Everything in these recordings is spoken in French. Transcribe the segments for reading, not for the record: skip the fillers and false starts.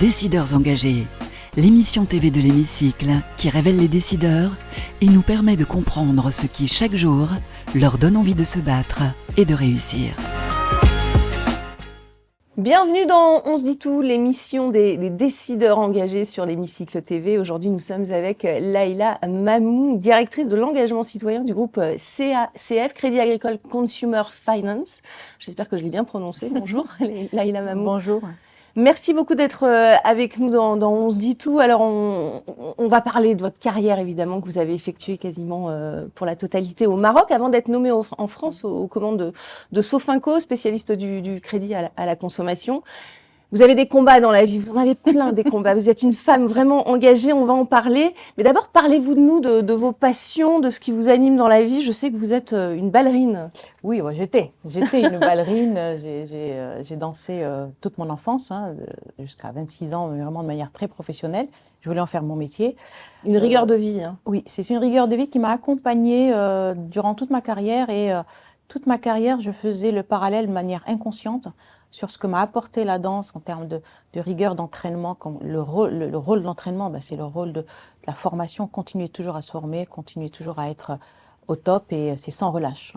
Décideurs engagés, l'émission TV de l'Hémicycle qui révèle les décideurs et nous permet de comprendre ce qui, chaque jour, leur donne envie de se battre et de réussir. Bienvenue dans On se dit tout, l'émission des décideurs engagés sur l'Hémicycle TV. Aujourd'hui, nous sommes avec Laïla Mamou, directrice de l'engagement citoyen du groupe CF, Crédit Agricole Consumer Finance. J'espère que je l'ai bien prononcé. Bonjour Laïla Mamou. Bonjour. Merci beaucoup d'être avec nous dans On se dit tout. Alors, on va parler de votre carrière, évidemment, que vous avez effectuée quasiment pour la totalité au Maroc, avant d'être nommée en France aux commandes de Sofinco, spécialiste du crédit à la consommation. Vous avez des combats dans la vie, vous en avez plein des combats. Vous êtes une femme vraiment engagée, on va en parler. Mais d'abord, parlez-vous de nous, de vos passions, de ce qui vous anime dans la vie. Je sais que vous êtes une ballerine. Oui, j'étais une ballerine. J'ai dansé toute mon enfance, jusqu'à 26 ans, vraiment de manière très professionnelle. Je voulais en faire mon métier. Une rigueur de vie. Hein. Oui, c'est une rigueur de vie qui m'a accompagnée durant toute ma carrière. Et toute ma carrière, je faisais le parallèle de manière inconsciente sur ce que m'a apporté la danse en termes de rigueur d'entraînement. Comme le rôle de l'entraînement, c'est le rôle de la formation, continuer toujours à se former, continuer toujours à être au top, et c'est sans relâche.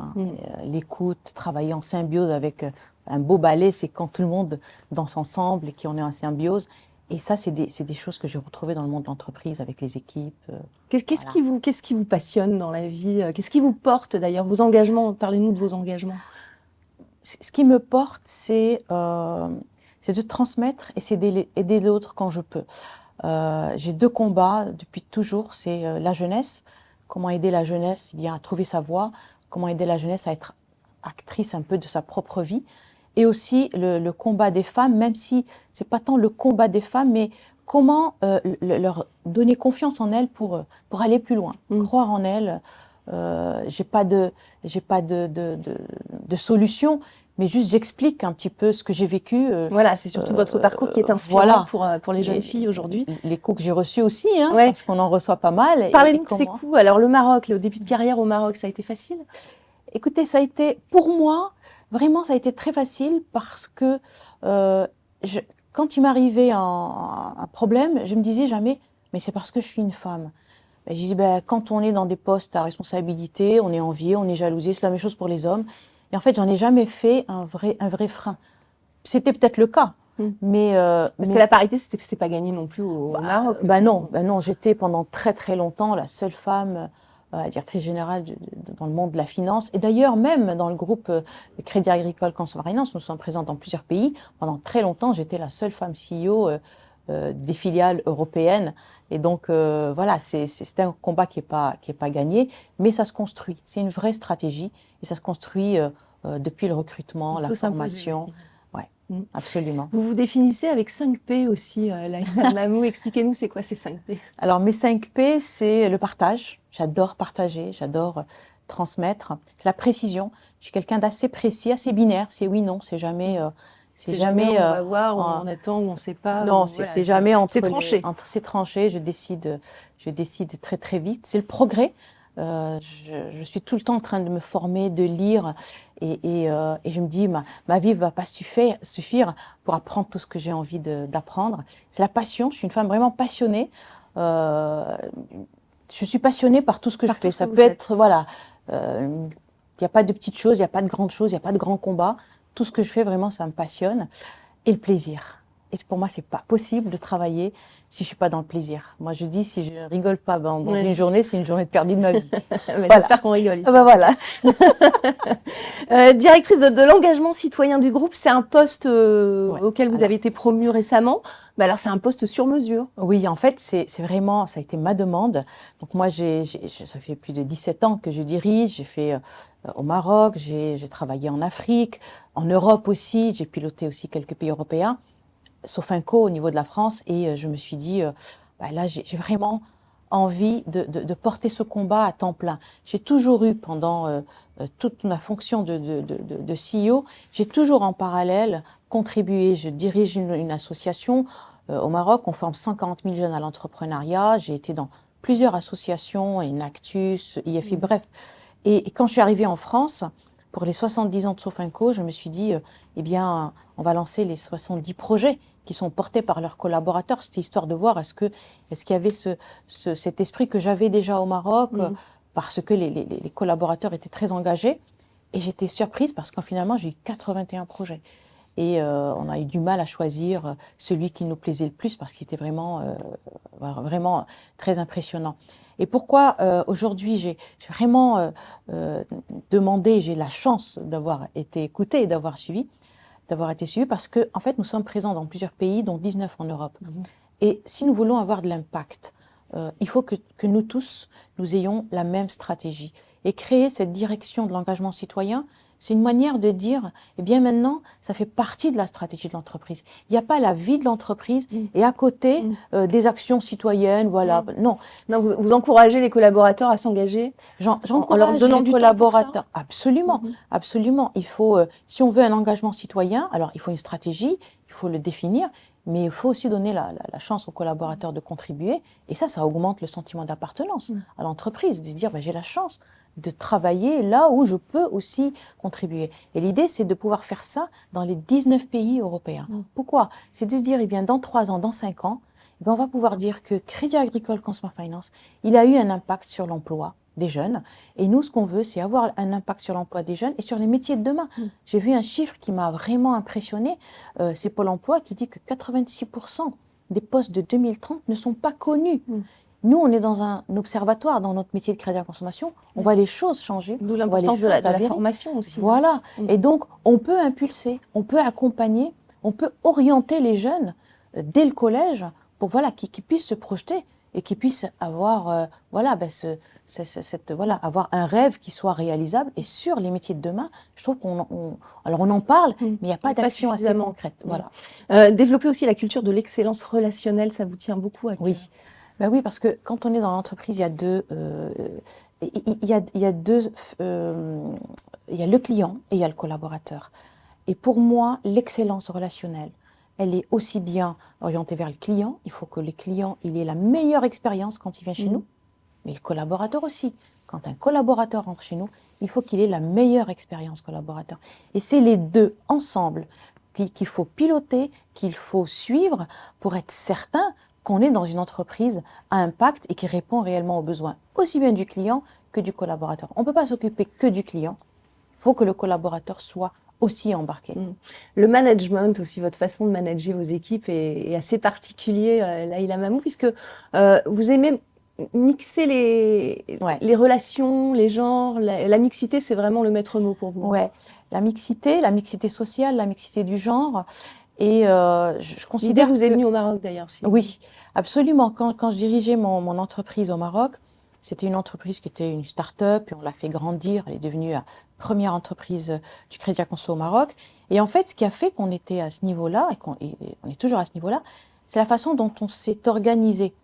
L'écoute, travailler en symbiose avec un beau ballet, c'est quand tout le monde danse ensemble et qu'on est en symbiose. Et ça, c'est des choses que j'ai retrouvées dans le monde de l'entreprise, avec les équipes. Qu'est-ce qui vous passionne dans la vie? Qu'est-ce qui vous porte d'ailleurs? Vos engagements, parlez-nous de vos engagements. Ce qui me porte, c'est de transmettre et c'est d'aider l'autre quand je peux. J'ai deux combats depuis toujours, c'est la jeunesse, comment aider la jeunesse à trouver sa voie, comment aider la jeunesse à être actrice un peu de sa propre vie, et aussi le combat des femmes, même si c'est pas tant le combat des femmes, mais comment leur donner confiance en elles pour aller plus loin, croire en elles. J'ai pas de solution, mais juste j'explique un petit peu ce que j'ai vécu. Voilà, c'est surtout votre parcours qui est inspirant pour les jeunes filles aujourd'hui. Les coups que j'ai reçus aussi, parce qu'on en reçoit pas mal. Parlez-nous de ces coups. Alors le Maroc, le début de carrière au Maroc, ça a été facile? Écoutez, ça a été, pour moi, vraiment, ça a été très facile parce que quand il m'arrivait un problème, je me disais jamais, mais c'est parce que je suis une femme. Je dis, quand on est dans des postes à responsabilité, on est envié, on est jalousé, c'est la même chose pour les hommes. Et en fait, j'en ai jamais fait un vrai frein. C'était peut-être le cas, mais parce que la parité, c'est pas gagné non plus au Maroc. Non, j'étais pendant très longtemps la seule femme directrice générale dans le monde de la finance. Et d'ailleurs, même dans le groupe Crédit Agricole Consumer Finance, nous sommes présents dans plusieurs pays. Pendant très longtemps, j'étais la seule femme CEO des filiales européennes. Et donc, voilà, c'est un combat qui est pas gagné, mais ça se construit. C'est une vraie stratégie et ça se construit depuis le recrutement, la formation. Ouais, absolument. Vous vous définissez avec 5 P aussi, Laïla Mamou. Expliquez-nous, c'est quoi ces 5 P? Alors, mes 5 P, c'est le partage. J'adore partager, j'adore transmettre. C'est la précision. Je suis quelqu'un d'assez précis, assez binaire. C'est oui, non, c'est jamais... C'est jamais on va voir, on attend, on ne sait pas. Non, c'est jamais entre... C'est tranché. C'est tranché, je décide très vite. C'est le progrès. Je suis tout le temps en train de me former, de lire, et je me dis, ma vie ne va pas suffire pour apprendre tout ce que j'ai envie d'apprendre. C'est la passion, je suis une femme vraiment passionnée. Je suis passionnée par tout ce que je fais. Ça peut être, voilà, il n'y a pas de petites choses, il n'y a pas de grandes choses, il n'y a pas de grands combats. Tout ce que je fais, vraiment, ça me passionne. Et le plaisir. Et pour moi, c'est pas possible de travailler si je suis pas dans le plaisir. Moi, je dis, si je rigole pas dans une journée, c'est une journée perdue de ma vie. J'espère qu'on rigole ici. Voilà. Directrice de l'engagement citoyen du groupe, c'est un poste auquel vous avez été promue récemment. Alors, c'est un poste sur mesure. Oui, en fait, c'est vraiment, ça a été ma demande. Donc moi, ça fait plus de 17 ans que je dirige. J'ai fait au Maroc, j'ai travaillé en Afrique, en Europe aussi. J'ai piloté aussi quelques pays européens. Sofinco au niveau de la France, et je me suis dit, là j'ai vraiment envie de porter ce combat à temps plein. J'ai toujours eu pendant toute ma fonction de CEO, j'ai toujours en parallèle contribué. Je dirige une association au Maroc, on forme 140 000 jeunes à l'entrepreneuriat. J'ai été dans plusieurs associations, Enactus, IFI, bref. Et quand je suis arrivée en France, pour les 70 ans de Sofinco, je me suis dit, on va lancer les 70 projets qui sont portés par leurs collaborateurs. C'était histoire de voir est-ce qu'il y avait cet esprit que j'avais déjà au Maroc, parce que les collaborateurs étaient très engagés. Et j'étais surprise parce qu'en finalement, j'ai eu 81 projets. Et on a eu du mal à choisir celui qui nous plaisait le plus parce qu'il était vraiment très impressionnant. Et pourquoi aujourd'hui j'ai vraiment demandé, j'ai la chance d'avoir été écoutée et d'avoir été suivie parce que en fait nous sommes présents dans plusieurs pays, dont 19 en Europe. Et si nous voulons avoir de l'impact, il faut que nous tous, nous ayons la même stratégie. Et créer cette direction de l'engagement citoyen, c'est une manière de dire, eh bien maintenant, ça fait partie de la stratégie de l'entreprise. Il n'y a pas la vie de l'entreprise et à côté des actions citoyennes, voilà. Non, vous encouragez les collaborateurs à s'engager en leur donnant du collaborateurs. temps pour ça. Absolument, absolument. Il faut, si on veut un engagement citoyen, alors il faut une stratégie, il faut le définir, mais il faut aussi donner la chance aux collaborateurs de contribuer. Et ça augmente le sentiment d'appartenance à l'entreprise, de se dire, j'ai la chance de travailler là où je peux aussi contribuer. Et l'idée, c'est de pouvoir faire ça dans les 19 pays européens. Pourquoi? C'est de se dire, eh bien, dans 3 ans, dans 5 ans, eh bien, on va pouvoir dire que Crédit Agricole Consumer Finance, il a eu un impact sur l'emploi des jeunes. Et nous, ce qu'on veut, c'est avoir un impact sur l'emploi des jeunes et sur les métiers de demain. J'ai vu un chiffre qui m'a vraiment impressionné, c'est Pôle emploi qui dit que 86% des postes de 2030 ne sont pas connus. Nous, on est dans un observatoire, dans notre métier de crédit à la consommation, on voit les choses changer. D'où l'importance de la formation aussi. Voilà. Et donc, on peut impulser, on peut accompagner, on peut orienter les jeunes dès le collège pour qu'ils puissent se projeter et qu'ils puissent avoir, avoir un rêve qui soit réalisable. Et sur les métiers de demain, je trouve on en parle, mais il n'y a pas d'action assez concrète. Voilà. Développer aussi la culture de l'excellence relationnelle, ça vous tient beaucoup à cœur. Oui. Ben oui, parce que quand on est dans l'entreprise, il y a le client et il y a le collaborateur. Et pour moi, l'excellence relationnelle, elle est aussi bien orientée vers le client. Il faut que le client il ait la meilleure expérience quand il vient chez nous, mais le collaborateur aussi. Quand un collaborateur rentre chez nous, il faut qu'il ait la meilleure expérience collaborateur. Et c'est les deux ensemble qu'il faut piloter, qu'il faut suivre pour être certain qu'on est dans une entreprise à impact et qui répond réellement aux besoins, aussi bien du client que du collaborateur. On ne peut pas s'occuper que du client, il faut que le collaborateur soit aussi embarqué. Le management aussi, votre façon de manager vos équipes est assez particulier, Laïla Mamou, puisque vous aimez mixer les relations, les genres, la mixité, c'est vraiment le maître mot pour vous. Oui, la mixité sociale, la mixité du genre. Et je considère que vous êtes venu au Maroc d'ailleurs. Oui, absolument. Quand je dirigeais mon entreprise au Maroc, c'était une entreprise qui était une start-up et on l'a fait grandir. Elle est devenue la première entreprise du Crédit à Conso au Maroc. Et en fait, ce qui a fait qu'on était à ce niveau-là et qu'on est toujours à ce niveau-là, c'est la façon dont on s'est organisé.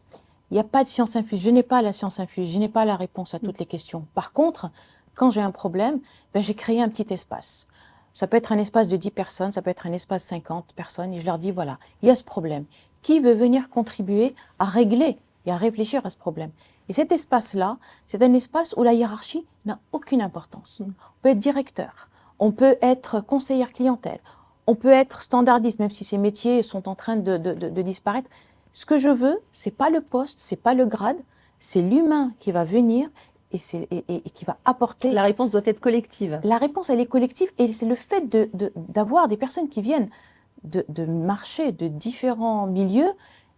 Il n'y a pas de science infuse. Je n'ai pas la science infuse. Je n'ai pas la réponse à toutes les questions. Par contre, quand j'ai un problème, j'ai créé un petit espace. Ça peut être un espace de 10 personnes, ça peut être un espace de 50 personnes, et je leur dis, voilà, il y a ce problème. Qui veut venir contribuer à régler et à réfléchir à ce problème? Et cet espace-là, c'est un espace où la hiérarchie n'a aucune importance. On peut être directeur, on peut être conseillère clientèle, on peut être standardiste, même si ces métiers sont en train de disparaître. Ce que je veux, c'est pas le poste, c'est pas le grade, c'est l'humain qui va venir et qui va apporter... La réponse doit être collective. La réponse, elle est collective et c'est le fait d'avoir des personnes qui viennent de marchés de différents milieux,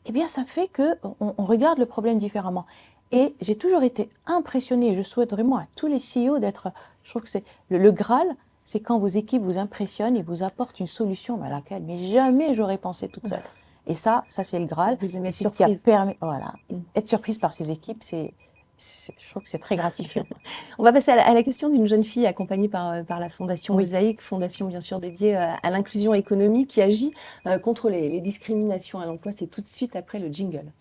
eh bien, ça fait qu'on regarde le problème différemment. Et j'ai toujours été impressionnée, et je souhaite vraiment à tous les CEO d'être... Je trouve que c'est le Graal, c'est quand vos équipes vous impressionnent et vous apportent une solution à laquelle mais jamais j'aurais pensé toute seule. Et ça c'est le Graal. C'est ce qui a permis... Voilà. Être surprise par ces équipes, je trouve que c'est très gratifiant. On va passer à la question d'une jeune fille accompagnée par la Fondation Mosaïque, fondation bien sûr dédiée à l'inclusion économique qui agit contre les discriminations à l'emploi. C'est tout de suite après le jingle.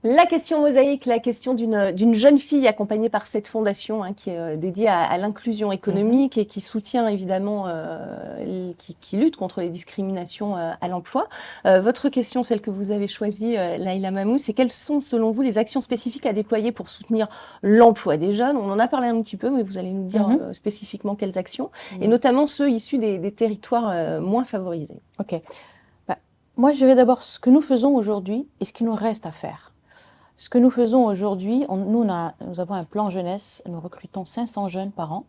La question mosaïque, la question d'une jeune fille accompagnée par cette fondation qui est dédiée à l'inclusion économique et qui soutient évidemment, qui lutte contre les discriminations à l'emploi. Votre question, celle que vous avez choisie, Laïla Mamou, c'est quelles sont selon vous les actions spécifiques à déployer pour soutenir l'emploi des jeunes? On en a parlé un petit peu, mais vous allez nous dire spécifiquement quelles actions, et notamment ceux issus des territoires moins favorisés. Ok. Moi, je vais d'abord ce que nous faisons aujourd'hui et ce qu'il nous reste à faire. Ce que nous faisons aujourd'hui, nous avons un plan jeunesse, nous recrutons 500 jeunes par an,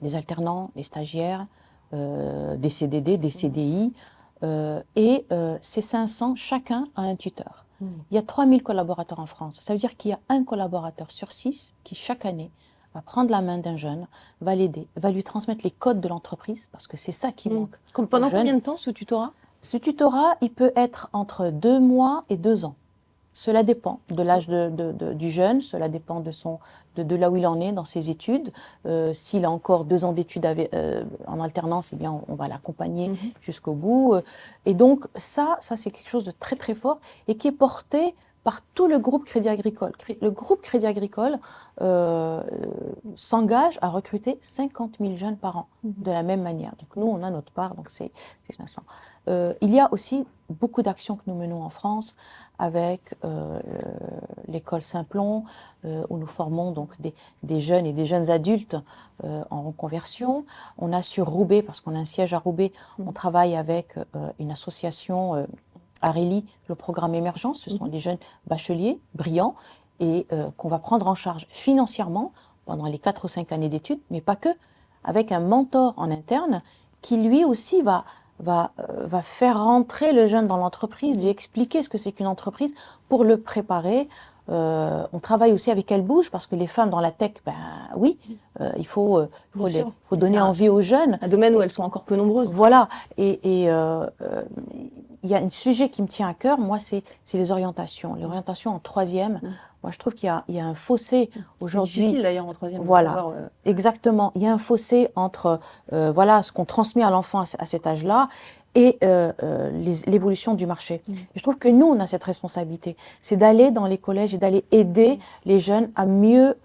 des alternants, des stagiaires, des CDD, des CDI, et ces 500, chacun a un tuteur. Il y a 3000 collaborateurs en France. Ça veut dire qu'il y a un collaborateur sur 6 qui, chaque année, va prendre la main d'un jeune, va l'aider, va lui transmettre les codes de l'entreprise, parce que c'est ça qui manque. Pendant combien de temps ce tutorat? Ce tutorat, il peut être entre 2 mois et 2 ans. Cela dépend de l'âge du jeune, cela dépend de là où il en est dans ses études. S'il a encore 2 ans d'études en alternance, eh bien, on va l'accompagner jusqu'au bout. Et donc, ça c'est quelque chose de très, très fort et qui est porté par tout le groupe Crédit Agricole. Le groupe Crédit Agricole s'engage à recruter 50 000 jeunes par an, de la même manière. Donc nous, on a notre part, donc c'est 500. Il y a aussi beaucoup d'actions que nous menons en France avec l'école Simplon, où nous formons donc des jeunes et des jeunes adultes en reconversion. On a sur Roubaix, parce qu'on a un siège à Roubaix, on travaille avec une association Arélie, le programme Émergence. Ce sont des jeunes bacheliers brillants et qu'on va prendre en charge financièrement pendant les 4 ou 5 années d'études, mais pas que, avec un mentor en interne qui lui aussi va faire rentrer le jeune dans l'entreprise, lui expliquer ce que c'est qu'une entreprise pour le préparer. On travaille aussi avec Elle Bouge, parce que les femmes dans la tech, oui, il faut donner envie aux jeunes. Un domaine où elles sont encore peu nombreuses. Voilà, et il y a un sujet qui me tient à cœur, moi, c'est les orientations. L'orientation en 3e, moi, je trouve qu'il y a un fossé aujourd'hui. C'est difficile d'ailleurs en 3e. Voilà, exactement. Il y a un fossé entre ce qu'on transmet à l'enfant à cet âge-là et l'évolution du marché. Et je trouve que nous, on a cette responsabilité. C'est d'aller dans les collèges et d'aller aider les jeunes à mieux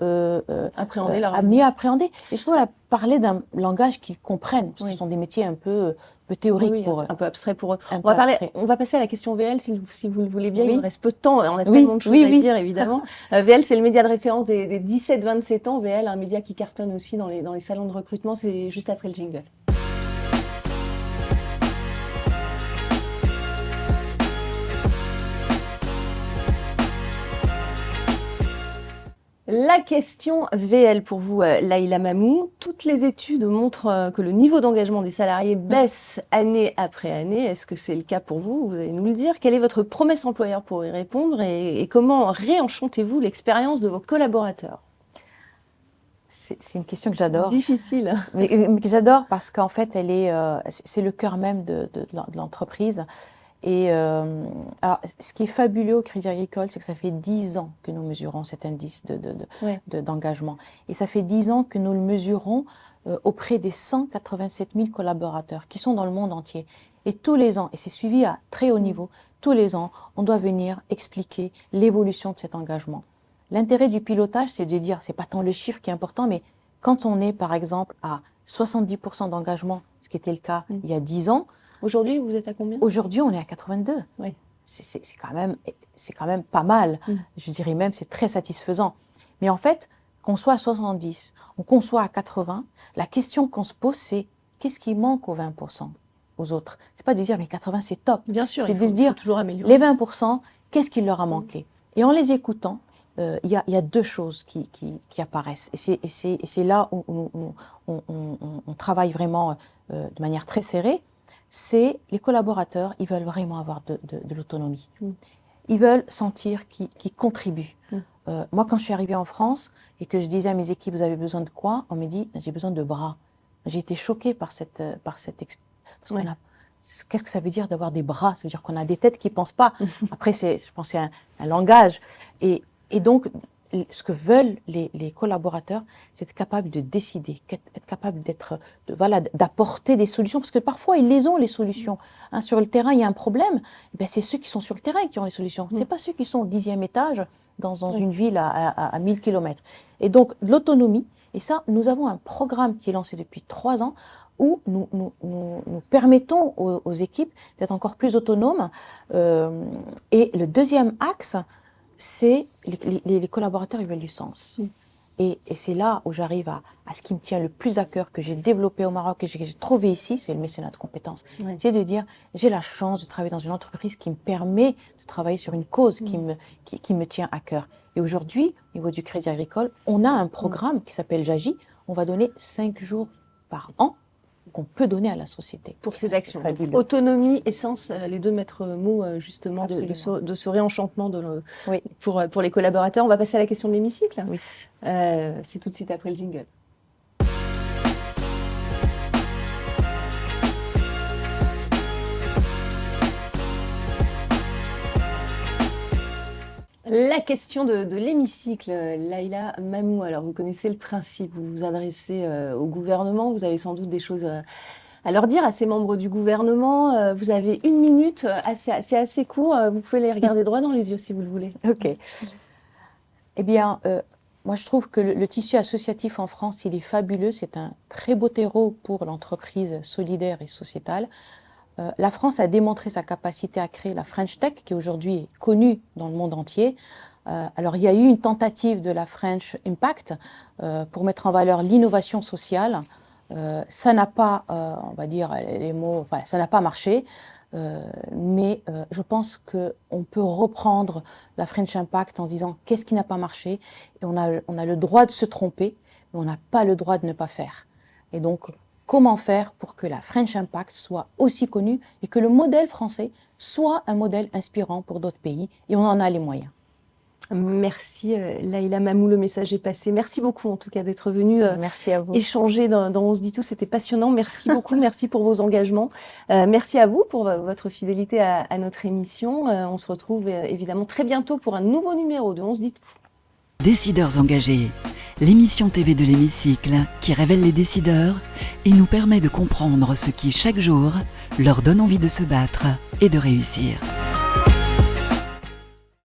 appréhender. Et surtout à parler d'un langage qu'ils comprennent, parce que ce sont des métiers un peu théoriques pour eux. Un peu abstrait pour eux. On va passer à la question VL, si vous le voulez bien. Il nous reste peu de temps. On a tellement de choses à dire, évidemment. VL, c'est le média de référence des 17-27 ans. VL, un média qui cartonne aussi dans les salons de recrutement. C'est juste après le jingle. La question VL pour vous, Laïla Mamou. Toutes les études montrent que le niveau d'engagement des salariés baisse année après année. Est-ce que c'est le cas pour vous? Vous allez nous le dire. Quelle est votre promesse employeur pour y répondre et comment réenchantez-vous l'expérience de vos collaborateurs? C'est une question que j'adore. Difficile. Mais que j'adore parce qu'en fait, c'est le cœur même de l'entreprise. Et alors, ce qui est fabuleux au Crédit Agricole, c'est que ça fait 10 ans que nous mesurons cet indice d'engagement. Et ça fait 10 ans que nous le mesurons auprès des 187 000 collaborateurs qui sont dans le monde entier. Et tous les ans, et c'est suivi à très haut niveau, tous les ans, on doit venir expliquer l'évolution de cet engagement. L'intérêt du pilotage, c'est de dire, c'est pas tant le chiffre qui est important, mais quand on est, par exemple, à 70% d'engagement, ce qui était le cas il y a 10 ans, aujourd'hui, vous êtes à combien? Aujourd'hui, on est à 82. Oui. C'est quand même pas mal. Je dirais même, c'est très satisfaisant. Mais en fait, qu'on soit à 70 ou qu'on soit à 80, la question qu'on se pose, c'est qu'est-ce qui manque aux 20% aux autres? C'est pas de dire, mais 80, c'est top. Bien sûr, c'est de se dire, toujours améliorer. Les 20%, qu'est-ce qui leur a manqué? Et en les écoutant, il y a 2 choses qui apparaissent. Et c'est là où on travaille vraiment de manière très serrée. C'est les collaborateurs, ils veulent vraiment avoir de l'autonomie. Ils veulent sentir qu'ils contribuent. Moi, quand je suis arrivée en France et que je disais à mes équipes, vous avez besoin de quoi? On m'a dit, j'ai besoin de bras. J'ai été choquée par cette qu'est-ce que ça veut dire d'avoir des bras? Ça veut dire qu'on a des têtes qui ne pensent pas. Après, je pense que c'est un langage. Et donc, ce que veulent les collaborateurs, c'est être capable de décider, être capable d'apporter des solutions, parce que parfois ils les ont les solutions. Hein, sur le terrain, il y a un problème, ben, c'est ceux qui sont sur le terrain qui ont les solutions. C'est pas ceux qui sont au 10e étage dans une ville à 1000 km. Et donc l'autonomie, et ça, nous avons un programme qui est lancé depuis 3 ans où nous permettons aux équipes d'être encore plus autonomes. Et le deuxième axe, c'est les collaborateurs, ils veulent du sens. Et c'est là où j'arrive à ce qui me tient le plus à cœur, que j'ai développé au Maroc et que j'ai trouvé ici, c'est le mécénat de compétences. C'est de dire, j'ai la chance de travailler dans une entreprise qui me permet de travailler sur une cause qui me tient à cœur. Et aujourd'hui, au niveau du Crédit Agricole, on a un programme qui s'appelle JAGI. On va donner 5 jours par an qu'on peut donner à la société. Pour ces actions. Autonomie et sens, les deux maîtres mots justement de ce réenchantement pour les collaborateurs. On va passer à la question de l'hémicycle. Oui. C'est tout de suite après le jingle. La question de l'hémicycle, Laïla Mamou. Alors, vous connaissez le principe, vous vous adressez au gouvernement, vous avez sans doute des choses à leur dire à ces membres du gouvernement. Vous avez 1 minute, c'est assez court, vous pouvez les regarder droit dans les yeux si vous le voulez. Ok. Eh bien, moi je trouve que le tissu associatif en France, il est fabuleux, c'est un très beau terreau pour l'entreprise solidaire et sociétale. La France a démontré sa capacité à créer la French Tech, qui aujourd'hui est connue dans le monde entier. Alors, il y a eu une tentative de la French Impact pour mettre en valeur l'innovation sociale. Ça n'a pas, on va dire les mots, enfin, ça n'a pas marché. Mais je pense qu'on peut reprendre la French Impact en se disant qu'est-ce qui n'a pas marché. Et on a le droit de se tromper, mais on n'a pas le droit de ne pas faire. Et donc, comment faire pour que la French Impact soit aussi connue et que le modèle français soit un modèle inspirant pour d'autres pays, et on en a les moyens. Merci Laïla Mamou, le message est passé. Merci beaucoup en tout cas d'être venue Merci à vous. Échanger dans On se dit tout, c'était passionnant. Merci beaucoup, merci pour vos engagements. Merci à vous pour votre fidélité à notre émission. On se retrouve évidemment très bientôt pour un nouveau numéro de On se dit tout. Décideurs engagés, l'émission TV de l'hémicycle qui révèle les décideurs et nous permet de comprendre ce qui chaque jour leur donne envie de se battre et de réussir.